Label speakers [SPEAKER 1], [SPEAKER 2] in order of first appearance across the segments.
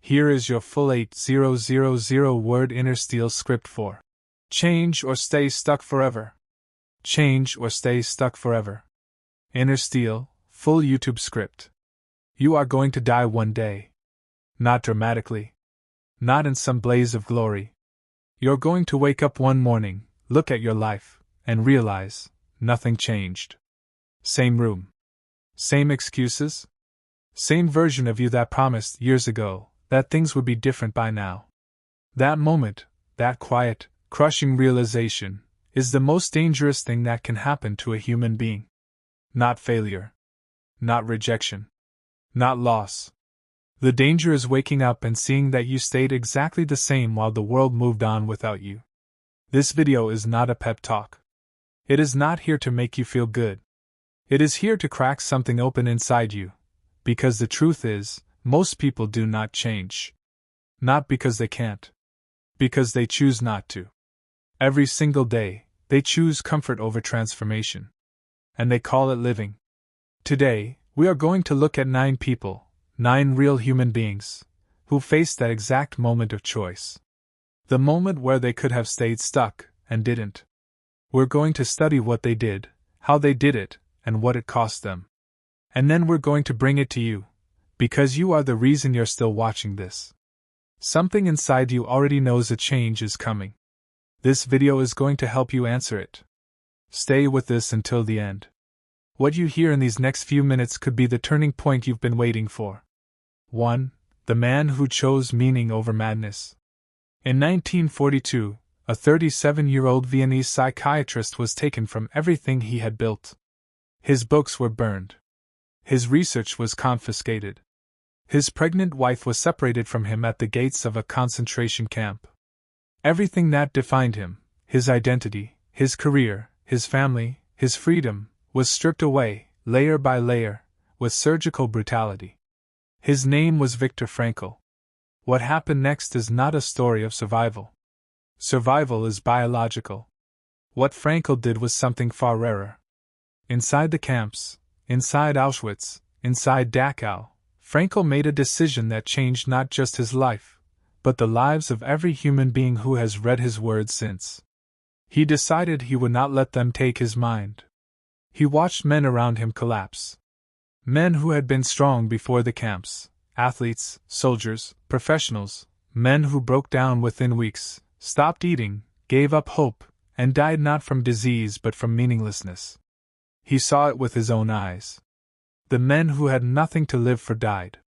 [SPEAKER 1] Here is your full 8,000-word inner steel script for change or stay stuck forever. Change or stay stuck forever. Inner steel, full YouTube script. You are going to die one day. Not dramatically. Not in some blaze of glory. You're going to wake up one morning, look at your life, and realize nothing changed. Same room. Same excuses. Same version of you that promised years ago that things would be different by now. That moment, that quiet, crushing realization, is the most dangerous thing that can happen to a human being. Not failure. Not rejection. Not loss. The danger is waking up and seeing that you stayed exactly the same while the world moved on without you. This video is not a pep talk. It is not here to make you feel good. It is here to crack something open inside you, because the truth is, most people do not change. Not because they can't. Because they choose not to. Every single day, they choose comfort over transformation. And they call it living. Today, we are going to look at 9 people, 9 real human beings, who faced that exact moment of choice. The moment where they could have stayed stuck, and didn't. We're going to study what they did, how they did it, and what it cost them. And then we're going to bring it to you, because you are the reason you're still watching this. Something inside you already knows a change is coming. This video is going to help you answer it. Stay with this until the end. What you hear in these next few minutes could be the turning point you've been waiting for. 1. The man who chose meaning over madness. In 1942, a 37-year-old Viennese psychiatrist was taken from everything he had built. His books were burned. His research was confiscated. His pregnant wife was separated from him at the gates of a concentration camp. Everything that defined him, his identity, his career, his family, his freedom, was stripped away, layer by layer, with surgical brutality. His name was Viktor Frankl. What happened next is not a story of survival. Survival is biological. What Frankl did was something far rarer. Inside the camps, inside Auschwitz, inside Dachau, Frankl made a decision that changed not just his life, but the lives of every human being who has read his words since. He decided he would not let them take his mind. He watched men around him collapse. Men who had been strong before the camps, athletes, soldiers, professionals, men who broke down within weeks, stopped eating, gave up hope, and died not from disease but from meaninglessness. He saw it with his own eyes. The men who had nothing to live for died.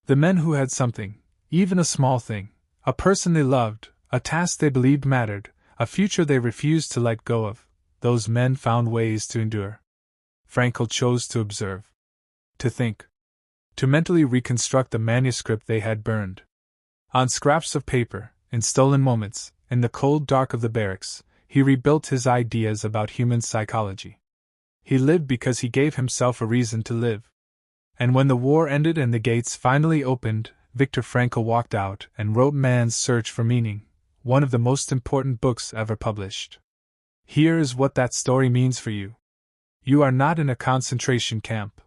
[SPEAKER 1] The men who had something, even a small thing, a person they loved, a task they believed mattered, a future they refused to let go of, those men found ways to endure. Frankl chose to observe. To think. To mentally reconstruct the manuscript they had burned. On scraps of paper, in stolen moments, in the cold dark of the barracks, he rebuilt his ideas about human psychology. He lived because he gave himself a reason to live. And when the war ended and the gates finally opened, Viktor Frankl walked out and wrote Man's Search for Meaning, one of the most important books ever published. Here is what that story means for you. You are not in a concentration camp.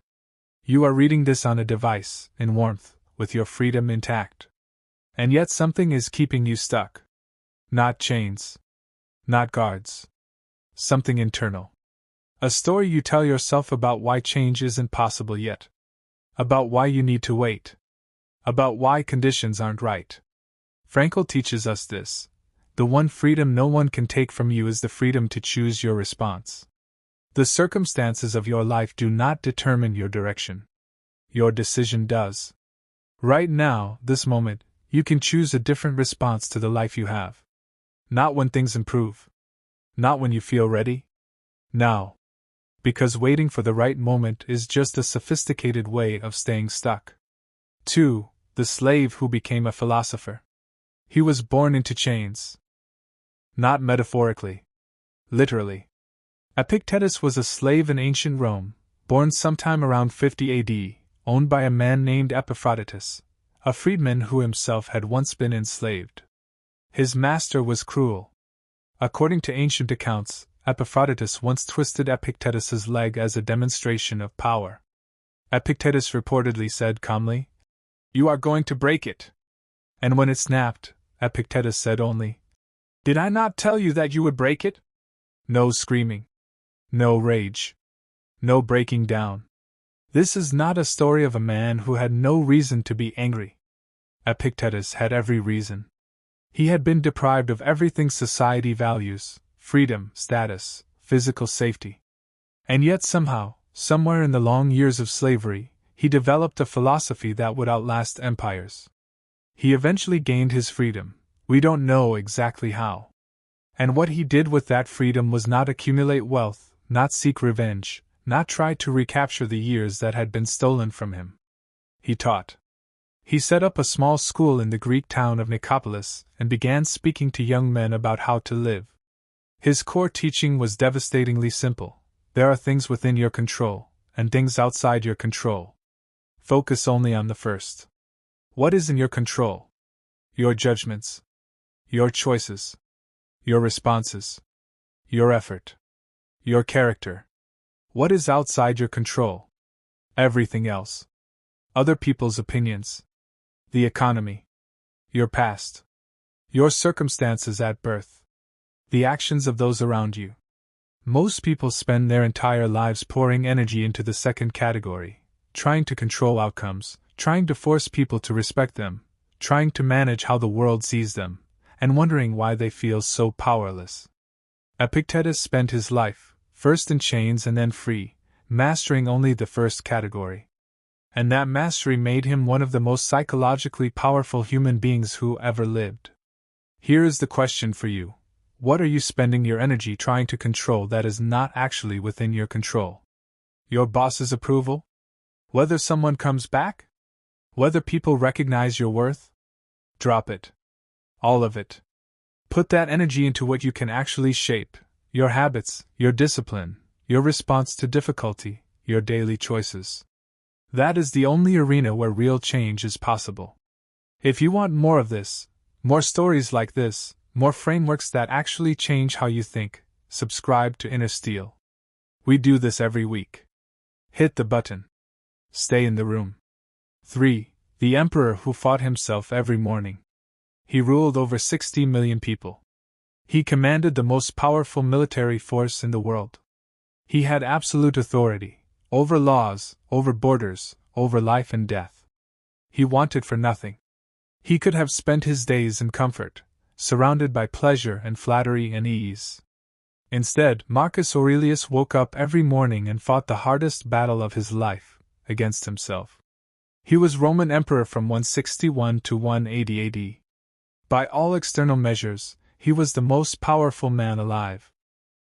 [SPEAKER 1] You are reading this on a device, in warmth, with your freedom intact. And yet something is keeping you stuck. Not chains. Not guards. Something internal. A story you tell yourself about why change isn't possible yet. About why you need to wait. About why conditions aren't right. Frankl teaches us this. The one freedom no one can take from you is the freedom to choose your response. The circumstances of your life do not determine your direction. Your decision does. Right now, this moment, you can choose a different response to the life you have. Not when things improve. Not when you feel ready. Now. Because waiting for the right moment is just a sophisticated way of staying stuck. 2. The slave who became a philosopher. He was born into chains. Not metaphorically. Literally. Epictetus was a slave in ancient Rome, born sometime around 50 AD, owned by a man named Epaphroditus, a freedman who himself had once been enslaved. His master was cruel. According to ancient accounts, Epaphroditus once twisted Epictetus's leg as a demonstration of power. Epictetus reportedly said calmly, "You are going to break it." And when it snapped, Epictetus said only, "Did I not tell you that you would break it?" No screaming. No rage. No breaking down. This is not a story of a man who had no reason to be angry. Epictetus had every reason. He had been deprived of everything society values: freedom, status, physical safety. And yet somehow, somewhere in the long years of slavery, he developed a philosophy that would outlast empires. He eventually gained his freedom. We don't know exactly how. And what he did with that freedom was not accumulate wealth, not seek revenge, not try to recapture the years that had been stolen from him. He taught. He set up a small school in the Greek town of Nicopolis and began speaking to young men about how to live. His core teaching was devastatingly simple. There are things within your control, and things outside your control. Focus only on the first. What is in your control? Your judgments. Your choices. Your responses. Your effort. Your character. What is outside your control? Everything else. Other people's opinions. The economy. Your past. Your circumstances at birth. The actions of those around you. Most people spend their entire lives pouring energy into the second category, trying to control outcomes, trying to force people to respect them, trying to manage how the world sees them, and wondering why they feel so powerless. Epictetus spent his life, first in chains and then free, mastering only the first category. And that mastery made him one of the most psychologically powerful human beings who ever lived. Here is the question for you. What are you spending your energy trying to control that is not actually within your control? Your boss's approval? Whether someone comes back? Whether people recognize your worth? Drop it. All of it. Put that energy into what you can actually shape: your habits, your discipline, your response to difficulty, your daily choices. That is the only arena where real change is possible. If you want more of this, more stories like this, more frameworks that actually change how you think, subscribe to Inner Steel. We do this every week. Hit the button. Stay in the room. 3. The Emperor who fought himself every morning. He ruled over 60 million people. He commanded the most powerful military force in the world. He had absolute authority, over laws, over borders, over life and death. He wanted for nothing. He could have spent his days in comfort, surrounded by pleasure and flattery and ease. Instead, Marcus Aurelius woke up every morning and fought the hardest battle of his life, against himself. He was Roman emperor from 161 to 180 AD. By all external measures, he was the most powerful man alive.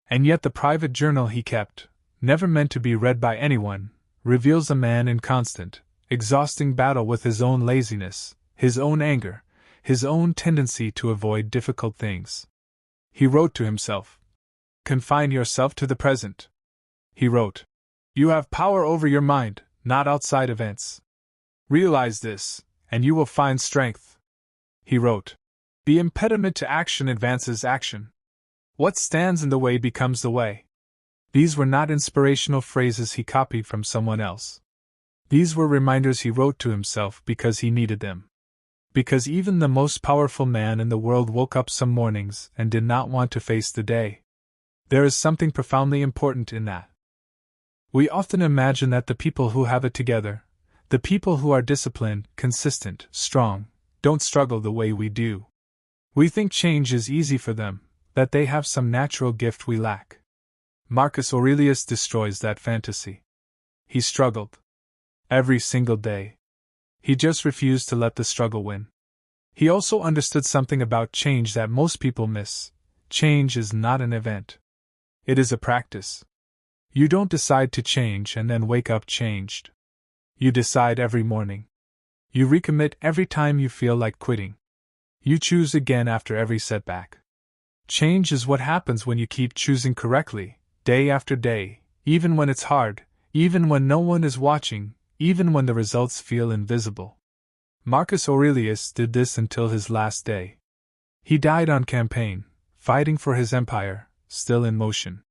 [SPEAKER 1] And yet the private journal he kept, never meant to be read by anyone, reveals a man in constant, exhausting battle with his own laziness, his own anger, his own tendency to avoid difficult things. He wrote to himself, "Confine yourself to the present." He wrote, "You have power over your mind, not outside events. Realize this, and you will find strength." He wrote, "The impediment to action advances action. What stands in the way becomes the way." These were not inspirational phrases he copied from someone else. These were reminders he wrote to himself because he needed them. Because even the most powerful man in the world woke up some mornings and did not want to face the day. There is something profoundly important in that. We often imagine that the people who have it together, the people who are disciplined, consistent, strong, don't struggle the way we do. We think change is easy for them, that they have some natural gift we lack. Marcus Aurelius destroys that fantasy. He struggled. Every single day. He just refused to let the struggle win. He also understood something about change that most people miss. Change is not an event. It is a practice. You don't decide to change and then wake up changed. You decide every morning. You recommit every time you feel like quitting. You choose again after every setback. Change is what happens when you keep choosing correctly, day after day, even when it's hard, even when no one is watching, even when the results feel invisible. Marcus Aurelius did this until his last day. He died on campaign, fighting for his empire, still in motion.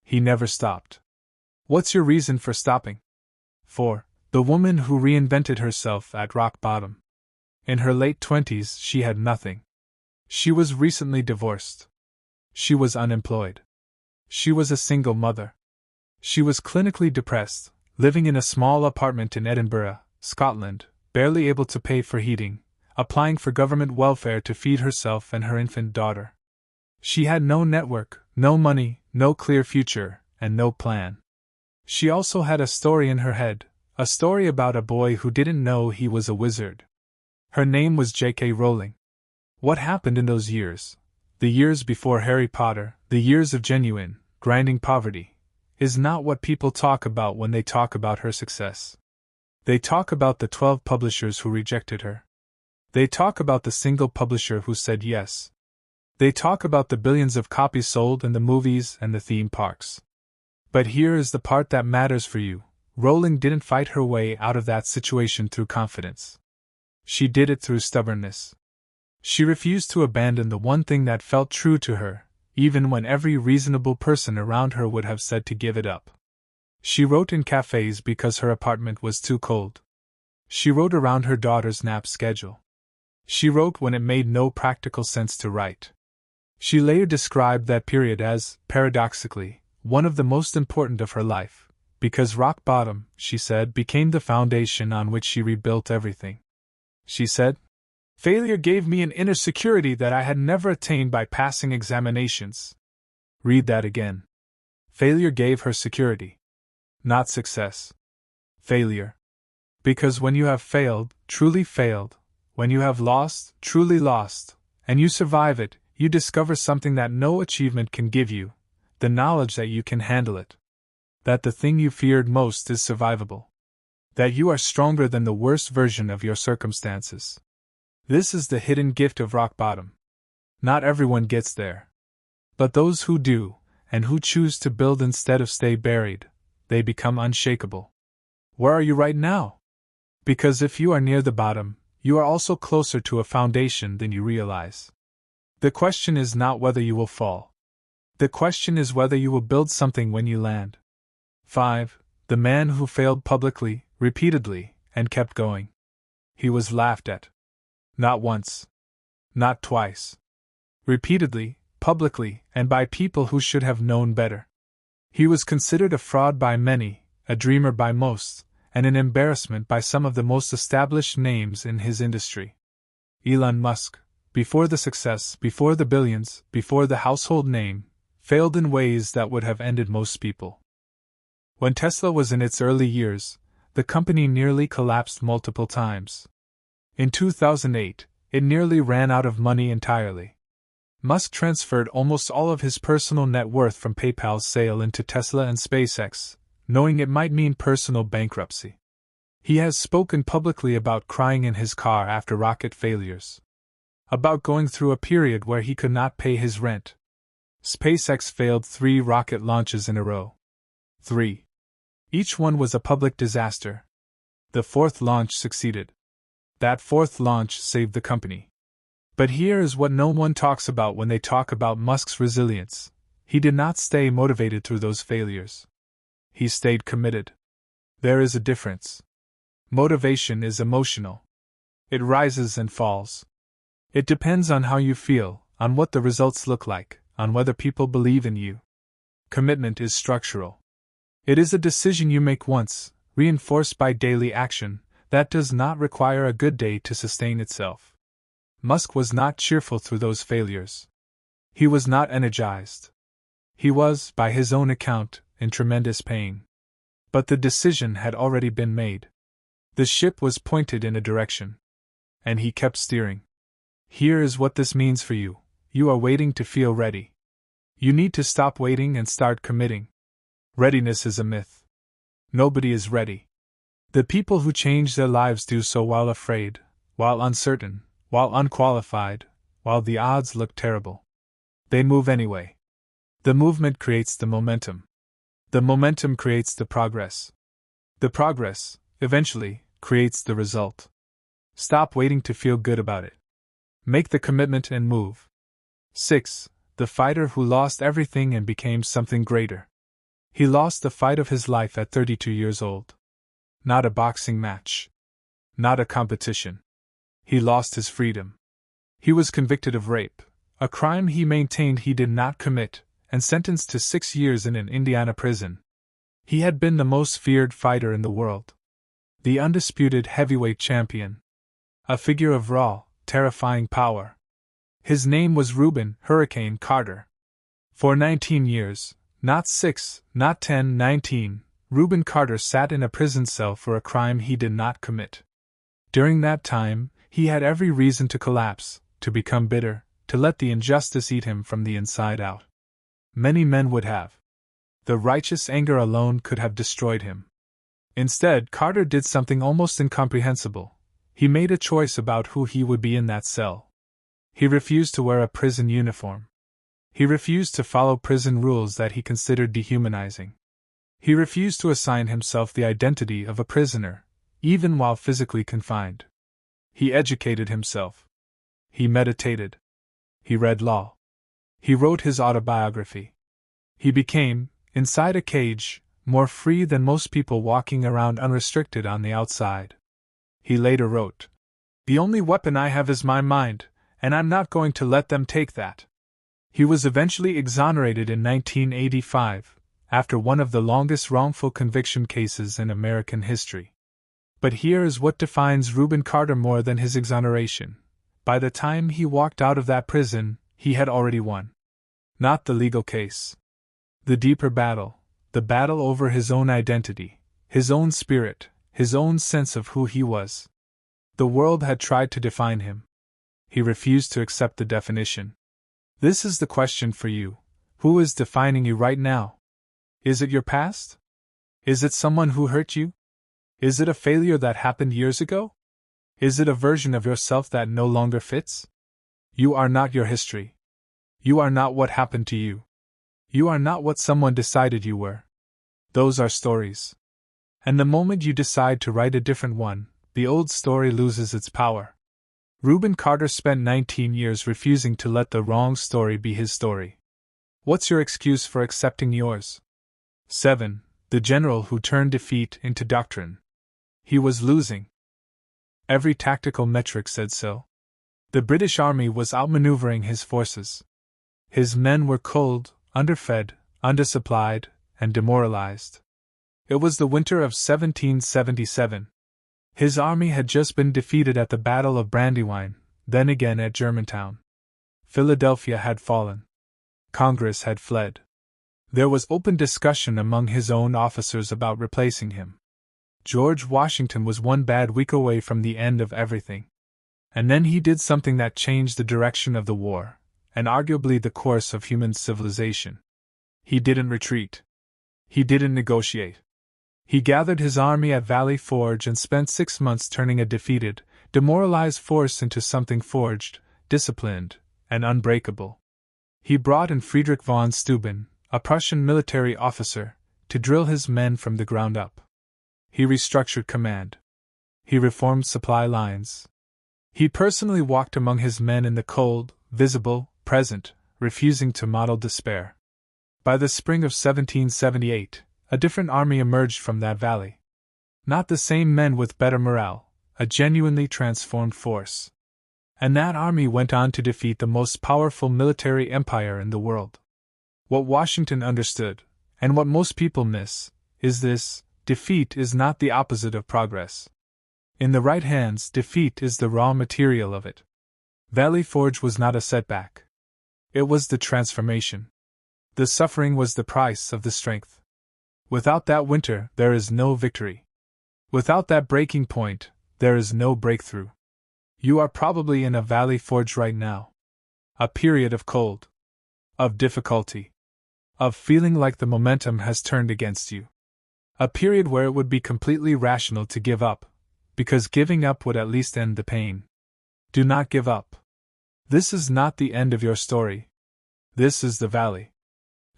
[SPEAKER 1] He never stopped. What's your reason for stopping? 4. The woman who reinvented herself at rock bottom. In her late 20s, she had nothing. She was recently divorced. She was unemployed. She was a single mother. She was clinically depressed, living in a small apartment in Edinburgh, Scotland, barely able to pay for heating, applying for government welfare to feed herself and her infant daughter. She had no network, no money, no clear future, and no plan. She also had a story in her head, a story about a boy who didn't know he was a wizard. Her name was J.K. Rowling. What happened in those years, the years before Harry Potter, the years of genuine, grinding poverty, is not what people talk about when they talk about her success. They talk about the 12 publishers who rejected her. They talk about the single publisher who said yes. They talk about the billions of copies sold and the movies and the theme parks. But here is the part that matters for you. Rowling didn't fight her way out of that situation through confidence. She did it through stubbornness. She refused to abandon the one thing that felt true to her, even when every reasonable person around her would have said to give it up. She wrote in cafes because her apartment was too cold. She wrote around her daughter's nap schedule. She wrote when it made no practical sense to write. She later described that period as, paradoxically, one of the most important of her life, because rock bottom, she said, became the foundation on which she rebuilt everything. She said, "Failure gave me an inner security that I had never attained by passing examinations." Read that again. Failure gave her security. Not success. Failure. Because when you have failed, truly failed, when you have lost, truly lost, and you survive it, you discover something that no achievement can give you, the knowledge that you can handle it. That the thing you feared most is survivable. That you are stronger than the worst version of your circumstances. This is the hidden gift of rock bottom. Not everyone gets there. But those who do, and who choose to build instead of stay buried, they become unshakable. Where are you right now? Because if you are near the bottom, you are also closer to a foundation than you realize. The question is not whether you will fall. The question is whether you will build something when you land. 5. The man who failed publicly, repeatedly, and kept going. He was laughed at. Not once. Not twice. Repeatedly, publicly, and by people who should have known better. He was considered a fraud by many, a dreamer by most, and an embarrassment by some of the most established names in his industry. Elon Musk, before the success, before the billions, before the household name, failed in ways that would have ended most people. When Tesla was in its early years, the company nearly collapsed multiple times. In 2008, it nearly ran out of money entirely. Musk transferred almost all of his personal net worth from PayPal's sale into Tesla and SpaceX, knowing it might mean personal bankruptcy. He has spoken publicly about crying in his car after rocket failures. About going through a period where he could not pay his rent. SpaceX failed 3 rocket launches in a row. 3. Each one was a public disaster. The 4th launch succeeded. That 4th launch saved the company. But here is what no one talks about when they talk about Musk's resilience. He did not stay motivated through those failures. He stayed committed. There is a difference. Motivation is emotional. It rises and falls. It depends on how you feel, on what the results look like, on whether people believe in you. Commitment is structural. It is a decision you make once, reinforced by daily action, that does not require a good day to sustain itself. Musk was not cheerful through those failures. He was not energized. He was, by his own account, in tremendous pain. But the decision had already been made. The ship was pointed in a direction. And he kept steering. Here is what this means for you. You are waiting to feel ready. You need to stop waiting and start committing. Readiness is a myth. Nobody is ready. The people who change their lives do so while afraid, while uncertain, while unqualified, while the odds look terrible. They move anyway. The movement creates the momentum. The momentum creates the progress. The progress, eventually, creates the result. Stop waiting to feel good about it. Make the commitment and move. 6. The fighter who lost everything and became something greater. He lost the fight of his life at 32 years old. Not a boxing match. Not a competition. He lost his freedom. He was convicted of rape, a crime he maintained he did not commit, and sentenced to 6 years in an Indiana prison. He had been the most feared fighter in the world. The undisputed heavyweight champion. A figure of raw, terrifying power. His name was Reuben "Hurricane" Carter. For 19 years, not 6, not 10, 19, Reuben Carter sat in a prison cell for a crime he did not commit. During that time, he had every reason to collapse, to become bitter, to let the injustice eat him from the inside out. Many men would have. The righteous anger alone could have destroyed him. Instead, Carter did something almost incomprehensible. He made a choice about who he would be in that cell. He refused to wear a prison uniform. He refused to follow prison rules that he considered dehumanizing. He refused to assign himself the identity of a prisoner, even while physically confined. He educated himself. He meditated. He read law. He wrote his autobiography. He became, inside a cage, more free than most people walking around unrestricted on the outside. He later wrote, "The only weapon I have is my mind, and I'm not going to let them take that." He was eventually exonerated in 1985, after one of the longest wrongful conviction cases in American history. But here is what defines Reuben Carter more than his exoneration. By the time he walked out of that prison, he had already won. Not the legal case. The deeper battle, the battle over his own identity, his own spirit, his own sense of who he was. The world had tried to define him. He refused to accept the definition. This is the question for you. Who is defining you right now? Is it your past? Is it someone who hurt you? Is it a failure that happened years ago? Is it a version of yourself that no longer fits? You are not your history. You are not what happened to you. You are not what someone decided you were. Those are stories. And the moment you decide to write a different one, the old story loses its power. Reuben Carter spent 19 years refusing to let the wrong story be his story. What's your excuse for accepting yours? 7. The general who turned defeat into doctrine. He was losing. Every tactical metric said so. The British Army was outmaneuvering his forces. His men were cold, underfed, undersupplied, and demoralized. It was the winter of 1777. His army had just been defeated at the Battle of Brandywine, then again at Germantown. Philadelphia had fallen. Congress had fled. There was open discussion among his own officers about replacing him. George Washington was one bad week away from the end of everything. And then he did something that changed the direction of the war, and arguably the course of human civilization. He didn't retreat. He didn't negotiate. He gathered his army at Valley Forge and spent 6 months turning a defeated, demoralized force into something forged, disciplined, and unbreakable. He brought in Friedrich von Steuben, a Prussian military officer, to drill his men from the ground up. He restructured command. He reformed supply lines. He personally walked among his men in the cold, visible, present, refusing to model despair. By the spring of 1778, a different army emerged from that valley. Not the same men with better morale, a genuinely transformed force. And that army went on to defeat the most powerful military empire in the world. What Washington understood, and what most people miss, is this: defeat is not the opposite of progress. In the right hands, defeat is the raw material of it. Valley Forge was not a setback. It was the transformation. The suffering was the price of the strength. Without that winter, there is no victory. Without that breaking point, there is no breakthrough. You are probably in a Valley Forge right now. A period of cold. Of difficulty. Of feeling like the momentum has turned against you. A period where it would be completely rational to give up, because giving up would at least end the pain. Do not give up. This is not the end of your story. This is the valley.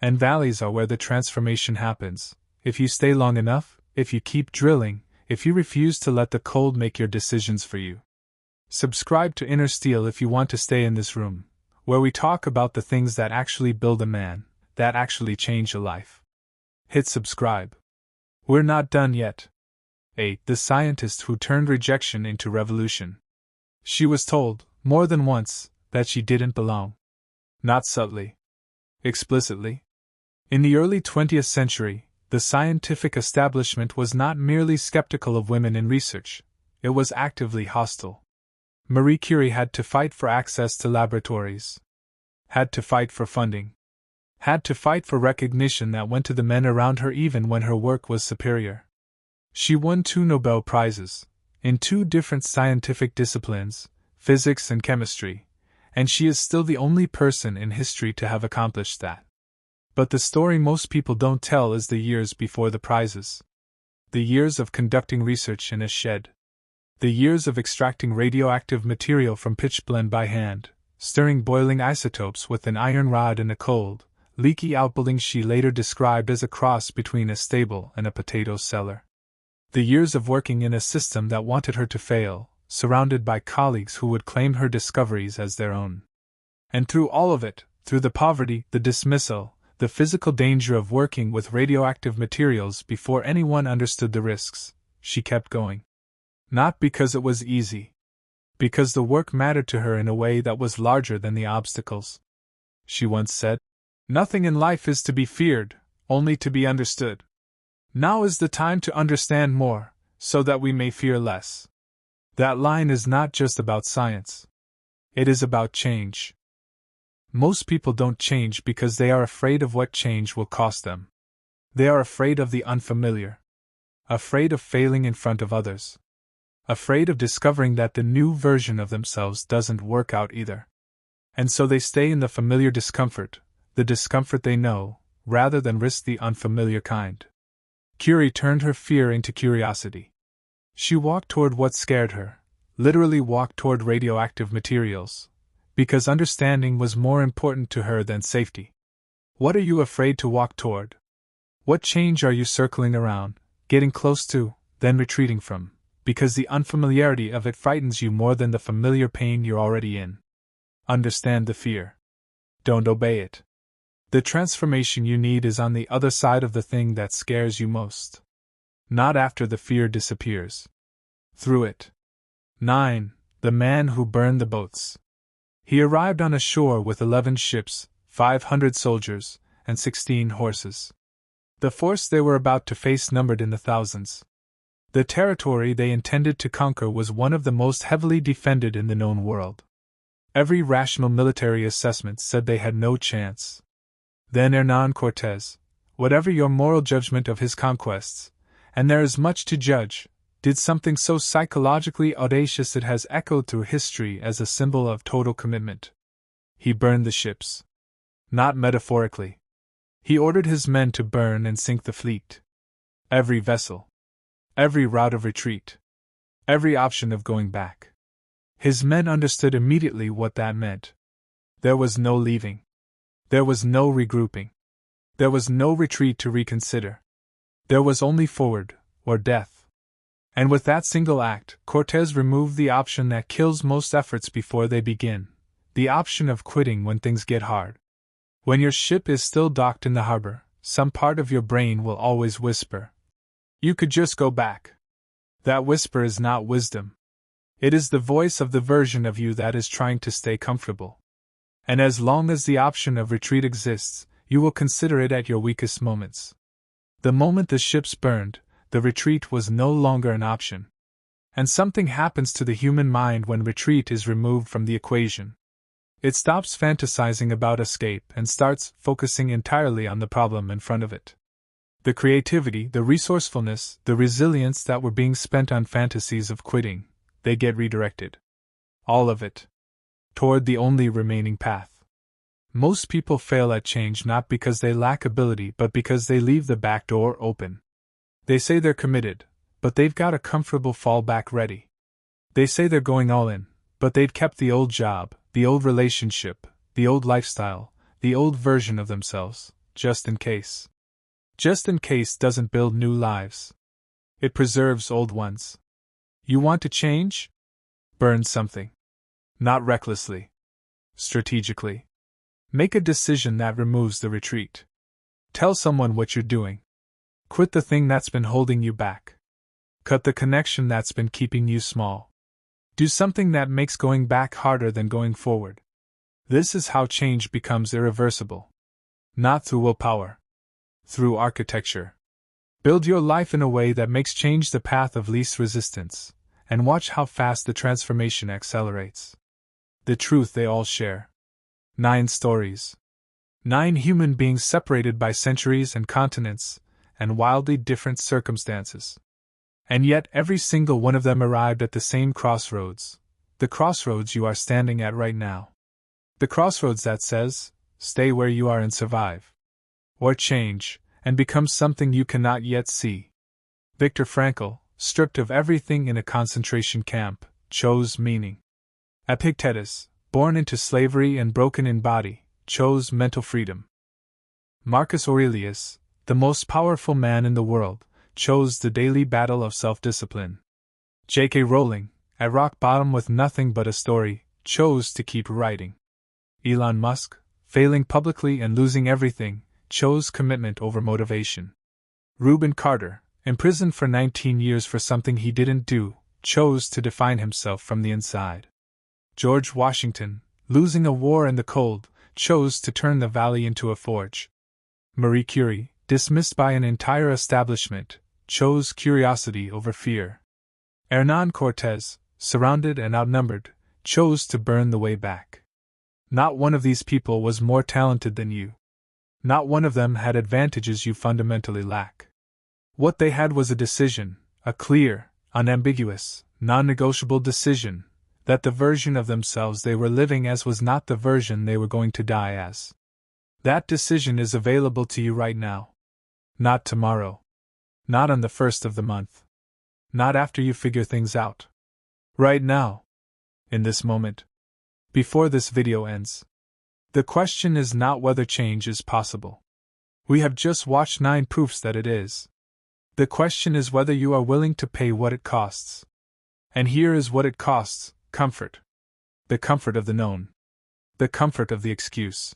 [SPEAKER 1] And valleys are where the transformation happens, if you stay long enough, if you keep drilling, if you refuse to let the cold make your decisions for you. Subscribe to Inner Steel if you want to stay in this room, where we talk about the things that actually build a man, that actually change a life. Hit subscribe. We're not done yet. 8. The scientist who turned rejection into revolution. She was told, more than once, that she didn't belong. Not subtly. Explicitly. In the early 20th century, the scientific establishment was not merely skeptical of women in research, it was actively hostile. Marie Curie had to fight for access to laboratories. Had to fight for funding. Had to fight for recognition that went to the men around her even when her work was superior. She won 2 Nobel Prizes, in 2 different scientific disciplines, physics and chemistry, and she is still the only person in history to have accomplished that. But the story most people don't tell is the years before the prizes. The years of conducting research in a shed. The years of extracting radioactive material from pitchblende by hand, stirring boiling isotopes with an iron rod in a cold, leaky outbuilding she later described as a cross between a stable and a potato cellar. The years of working in a system that wanted her to fail, surrounded by colleagues who would claim her discoveries as their own. And through all of it, through the poverty, the dismissal, the physical danger of working with radioactive materials before anyone understood the risks, she kept going. Not because it was easy. Because the work mattered to her in a way that was larger than the obstacles. She once said, "Nothing in life is to be feared, only to be understood. Now is the time to understand more, so that we may fear less." That line is not just about science. It is about change. Most people don't change because they are afraid of what change will cost them. They are afraid of the unfamiliar. Afraid of failing in front of others. Afraid of discovering that the new version of themselves doesn't work out either. And so they stay in the familiar discomfort, the discomfort they know, rather than risk the unfamiliar kind. Curie turned her fear into curiosity. She walked toward what scared her, literally walked toward radioactive materials, because understanding was more important to her than safety. What are you afraid to walk toward? What change are you circling around, getting close to, then retreating from? Because the unfamiliarity of it frightens you more than the familiar pain you're already in. Understand the fear. Don't obey it. The transformation you need is on the other side of the thing that scares you most. Not after the fear disappears. Through it. 9. The man who burned the boats. He arrived on a shore with 11 ships, 500 soldiers, and 16 horses. The force they were about to face numbered in the thousands. The territory they intended to conquer was one of the most heavily defended in the known world. Every rational military assessment said they had no chance. Then Hernán Cortés, whatever your moral judgment of his conquests, and there is much to judge, did something so psychologically audacious it has echoed through history as a symbol of total commitment. He burned the ships. Not metaphorically. He ordered his men to burn and sink the fleet. Every vessel. Every route of retreat. Every option of going back. His men understood immediately what that meant. There was no leaving. There was no regrouping. There was no retreat to reconsider. There was only forward, or death. And with that single act, Cortés removed the option that kills most efforts before they begin, the option of quitting when things get hard. When your ship is still docked in the harbor, some part of your brain will always whisper, "You could just go back." That whisper is not wisdom. It is the voice of the version of you that is trying to stay comfortable. And as long as the option of retreat exists, you will consider it at your weakest moments. The moment the ships burned, the retreat was no longer an option. And something happens to the human mind when retreat is removed from the equation. It stops fantasizing about escape and starts focusing entirely on the problem in front of it. The creativity, the resourcefulness, the resilience that were being spent on fantasies of quitting, they get redirected. All of it. Toward the only remaining path. Most people fail at change not because they lack ability but because they leave the back door open. They say they're committed, but they've got a comfortable fallback ready. They say they're going all in, but they've kept the old job, the old relationship, the old lifestyle, the old version of themselves, just in case. Just in case doesn't build new lives. It preserves old ones. You want to change? Burn something. Not recklessly. Strategically. Make a decision that removes the retreat. Tell someone what you're doing. Quit the thing that's been holding you back. Cut the connection that's been keeping you small. Do something that makes going back harder than going forward. This is how change becomes irreversible. Not through willpower. Through architecture. Build your life in a way that makes change the path of least resistance, and watch how fast the transformation accelerates. The truth they all share. 9 stories. 9 human beings separated by centuries and continents, and wildly different circumstances. And yet every single one of them arrived at the same crossroads, the crossroads you are standing at right now. The crossroads that says, stay where you are and survive. Or change, and become something you cannot yet see. Viktor Frankl, stripped of everything in a concentration camp, chose meaning. Epictetus, born into slavery and broken in body, chose mental freedom. Marcus Aurelius, the most powerful man in the world, chose the daily battle of self-discipline. J.K. Rowling, at rock bottom with nothing but a story, chose to keep writing. Elon Musk, failing publicly and losing everything, chose commitment over motivation. Reuben Carter, imprisoned for 19 years for something he didn't do, chose to define himself from the inside. George Washington, losing a war in the cold, chose to turn the valley into a forge. Marie Curie, dismissed by an entire establishment, chose curiosity over fear. Hernán Cortés, surrounded and outnumbered, chose to burn the way back. Not one of these people was more talented than you. Not one of them had advantages you fundamentally lack. What they had was a decision, a clear, unambiguous, non-negotiable decision, that the version of themselves they were living as was not the version they were going to die as. That decision is available to you right now. Not tomorrow. Not on the 1st of the month. Not after you figure things out. Right now. In this moment. Before this video ends. The question is not whether change is possible. We have just watched 9 proofs that it is. The question is whether you are willing to pay what it costs. And here is what it costs: comfort. The comfort of the known. The comfort of the excuse.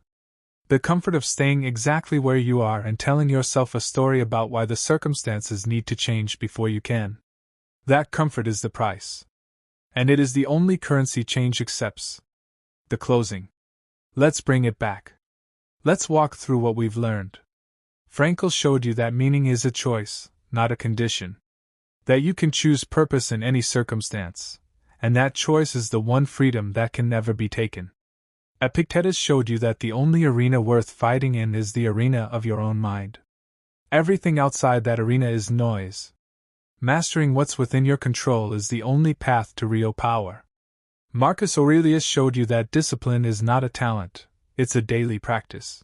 [SPEAKER 1] The comfort of staying exactly where you are and telling yourself a story about why the circumstances need to change before you can. That comfort is the price. And it is the only currency change accepts. The closing. Let's bring it back. Let's walk through what we've learned. Frankl showed you that meaning is a choice, not a condition. That you can choose purpose in any circumstance, and that choice is the one freedom that can never be taken. Epictetus showed you that the only arena worth fighting in is the arena of your own mind. Everything outside that arena is noise. Mastering what's within your control is the only path to real power. Marcus Aurelius showed you that discipline is not a talent, it's a daily practice.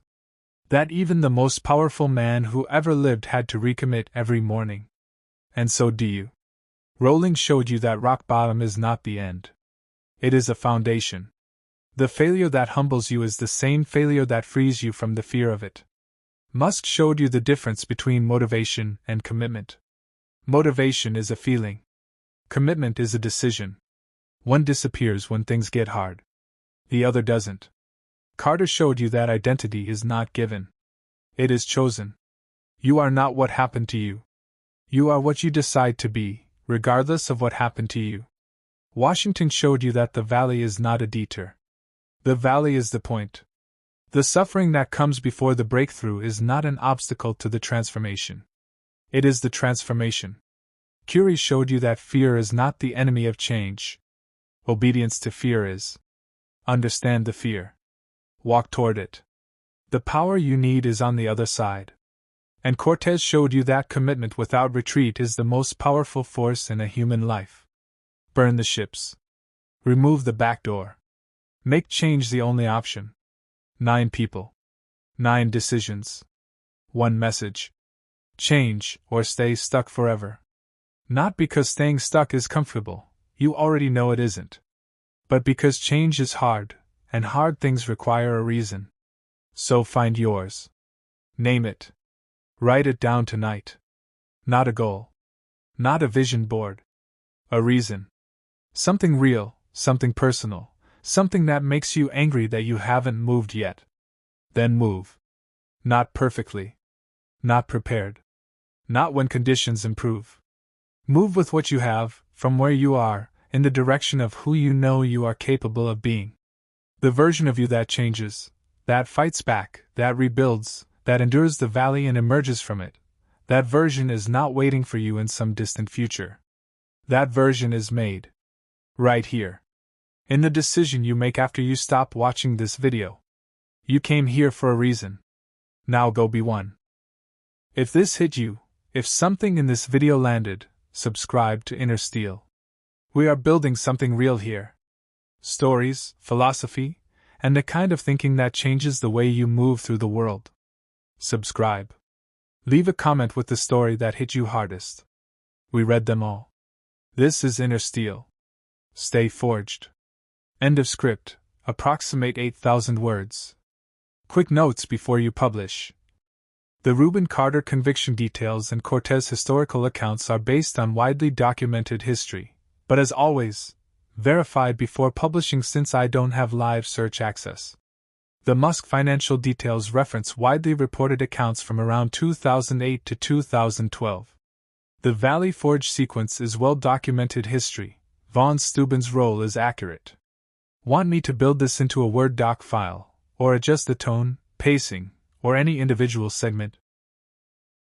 [SPEAKER 1] That even the most powerful man who ever lived had to recommit every morning. And so do you. Rowling showed you that rock bottom is not the end. It is a foundation. The failure that humbles you is the same failure that frees you from the fear of it. Musk showed you the difference between motivation and commitment. Motivation is a feeling. Commitment is a decision. One disappears when things get hard. The other doesn't. Carter showed you that identity is not given. It is chosen. You are not what happened to you. You are what you decide to be, regardless of what happened to you. Washington showed you that the valley is not a detour. The valley is the point. The suffering that comes before the breakthrough is not an obstacle to the transformation. It is the transformation. Curie showed you that fear is not the enemy of change. Obedience to fear is. Understand the fear. Walk toward it. The power you need is on the other side. And Cortés showed you that commitment without retreat is the most powerful force in a human life. Burn the ships. Remove the back door. Make change the only option. 9 people. 9 decisions. 1 message. Change or stay stuck forever. Not because staying stuck is comfortable, you already know it isn't. But because change is hard, and hard things require a reason. So find yours. Name it. Write it down tonight. Not a goal. Not a vision board. A reason. Something real, something personal, something that makes you angry that you haven't moved yet. Then move. Not perfectly. Not prepared. Not when conditions improve. Move with what you have, from where you are, in the direction of who you know you are capable of being. The version of you that changes, that fights back, that rebuilds, that endures the valley and emerges from it, that version is not waiting for you in some distant future. That version is made right here, in the decision you make after you stop watching this video. You came here for a reason. Now go be one. If this hit you, if something in this video landed, subscribe to Inner Steel. We are building something real here. Stories, philosophy, and the kind of thinking that changes the way you move through the world. Subscribe. Leave a comment with the story that hit you hardest. We read them all. This is Inner Steel. Stay forged. End of script. Approximate 8,000 words. Quick notes before you publish. The Reuben Carter conviction details and Cortez historical accounts are based on widely documented history, but as always, verified before publishing since I don't have live search access. The Musk financial details reference widely reported accounts from around 2008 to 2012. The Valley Forge sequence is well-documented history. Von Steuben's role is accurate. Want me to build this into a Word doc file, or adjust the tone, pacing, or any individual segment?